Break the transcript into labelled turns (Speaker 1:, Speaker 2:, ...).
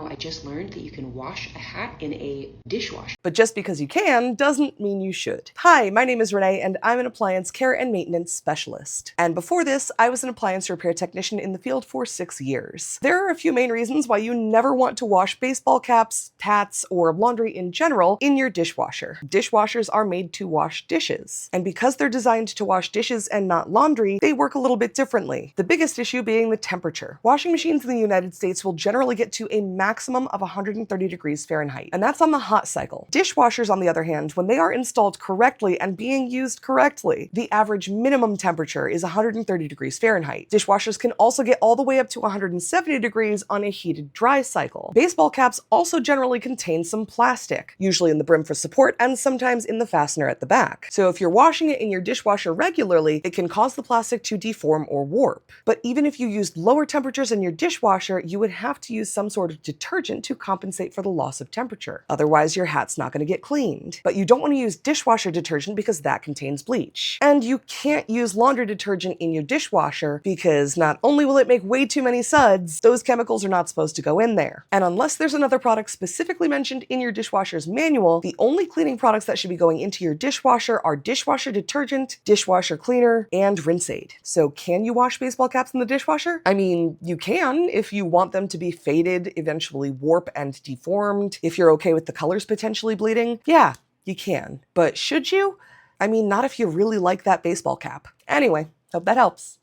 Speaker 1: I just learned that you can wash a hat in a dishwasher.
Speaker 2: But just because you can doesn't mean you should. Hi, my name is Renee and I'm an appliance care and maintenance specialist. And before this, I was an appliance repair technician in the field for 6 years. There are a few main reasons why you never want to wash baseball caps, hats, or laundry in general in your dishwasher. Dishwashers are made to wash dishes. And because they're designed to wash dishes and not laundry, they work a little bit differently. The biggest issue being the temperature. Washing machines in the United States will generally get to a maximum of 130 degrees Fahrenheit, and that's on the hot cycle. Dishwashers, on the other hand, when they are installed correctly and being used correctly, the average minimum temperature is 130 degrees Fahrenheit. Dishwashers can also get all the way up to 170 degrees on a heated dry cycle. Baseball caps also generally contain some plastic, usually in the brim for support and sometimes in the fastener at the back. So if you're washing it in your dishwasher regularly, it can cause the plastic to deform or warp. But even if you used lower temperatures in your dishwasher, you would have to use some sort of detergent to compensate for the loss of temperature. Otherwise, your hat's not going to get cleaned. But you don't want to use dishwasher detergent because that contains bleach. And you can't use laundry detergent in your dishwasher because not only will it make way too many suds, those chemicals are not supposed to go in there. And unless there's another product specifically mentioned in your dishwasher's manual, the only cleaning products that should be going into your dishwasher are dishwasher detergent, dishwasher cleaner, and rinse aid. So can you wash baseball caps in the dishwasher? I mean, you can if you want them to be faded, eventually warp and deformed. If you're okay with the colors potentially bleeding, yeah, you can. But should you? I mean, not if you really like that baseball cap. Anyway, hope that helps.